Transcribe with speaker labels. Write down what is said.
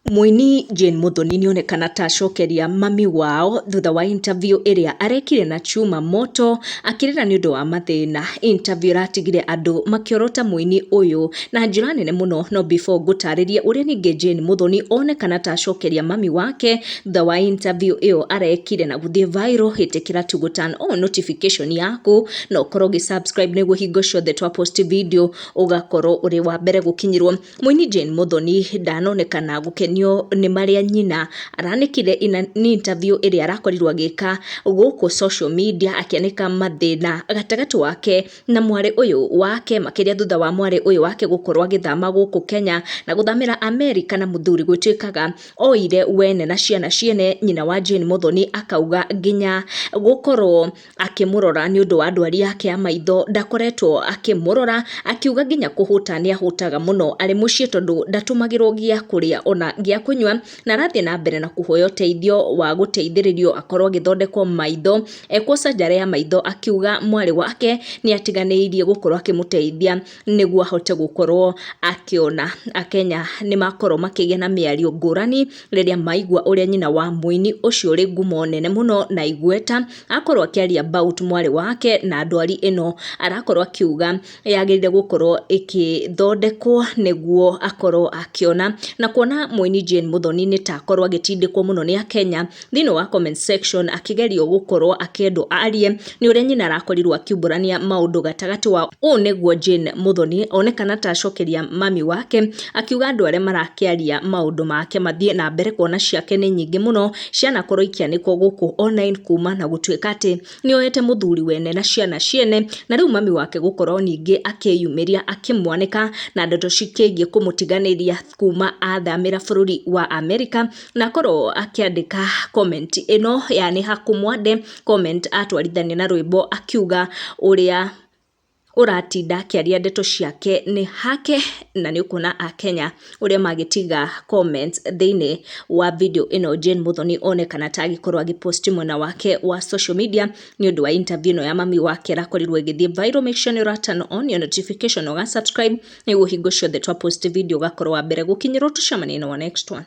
Speaker 1: Muini Jane Muthoni nĩonekana ta acokeria mami wao thutha wa interview ĩrĩa arekire na Chuma Moto akĩrĩra nĩ ũndũ wa mathĩna. Interview ĩratigire andũ makĩorota muini ũyũ na njĩra nene mũno, no before ngũtarĩrie ũrĩa ningĩ Jane Muthoni onekana ta acokeria mami wake thutha wa interview ĩyo arekire na gũthiĩ viral, hĩtĩkĩra tu gũ turn on notification yaku na ũkorwo ũgĩ-subscribe nĩguo hingo ciothe twa post video ũgakorwo ũrĩ wa mbere gũkinyĩrwo. Muini Jane Muthoni ndanonekana gũkenio nĩ marĩa nyina aranĩkire nĩ interview ĩrĩa arakorirwo agĩka gũkũ social media, akĩanĩka mathĩna gatagatĩ wake na mwarĩ ũyũ wake, makĩria thutha wa mwarĩ ũyũ wake gũkorwo agĩthama gũkũ Kenya na gũthamĩra America na mũthuri gwĩtuĩkaga oire wene na ciana ciene. Nyina wa Jane Muthoni akauga nginya gũkorwo akĩmũrora nĩ ũndũ wa ndwari yake ya maitho ndakoretwo akĩmũrora, akiuga nginya kũhũta nĩ ahũtaga mũno arĩ mũciĩ tondũ ndatũmagĩrwo gĩa kũrĩa ona gĩa kũnyua, na arathiĩ na mbere na kũhoya ũteithio wa gũteithĩrĩrio akorwo agĩthondekwo maitho, ekwo surgery ya maitho. Akiuga mwarĩ wake nĩ atiganĩirie gũkorwo akĩmũteithia nĩguo ahote gũkorwo akĩona. Akenya nĩ makorwo makĩgĩa na mĩario ngũrani rĩrĩa maigua ũrĩa nyina wa muini ũcio ũrĩ ngumo nene mũno na igweta akorwo akĩaria about mwarĩ wake na ndwari ĩno. Arakorwo akiuga yagĩrĩire gũkorwo ĩkĩthondekwo nĩguo akorwo akĩona, na kuona muini Jane Muthoni nĩ ta akorwo agĩtindĩkwo mũno nĩ Akenya thĩinĩ wa comment section, akĩgerio gũkorwo akĩendwo arie nĩ ũrĩa nyina arakorirwo akiumbũrania maũndũ gatagatĩ wao. Ũũ nĩguo Jane Muthoni onekana ta acokeria mami wake, akiuga andũ arĩa marakĩaria maũndũ make mathiĩ na mbere, kuona ciake nĩ nyingĩ mũno cianakorwo ikĩanĩkwo gũkũ online kuma na gũtuĩka atĩ nĩ oete mũthuri wene na ciana ciene, na rĩu mami wake gũkorwo ningĩ akĩyumĩria akĩmwanĩka na ndeto cikĩgiĩ kũmũtiganĩria kuma athamĩra bũrũri wa America, na akorwo akĩandĩka comment ĩno yani hakumwande comment atwarithania na rwĩmbo, akiuga ũrĩa ũratinda akĩaria ndeto ciake nĩ hake, na nĩ ũkuona Akenya ũrĩa magĩtiga comments thĩinĩ wa video ĩno. Jane Muthoni onekana ta agĩkorwo agĩpost mwena wake wa social media nĩ ũndũ wa interview ĩno ya mami wake ĩrakorirwo ĩgĩthiĩ viral. Make sure nĩ turn on your notification, ũga subscribe nĩguo hingo ciothe twa post video ũgakorwo wa mbere gũkinyĩrwo. Tucemanie na next one.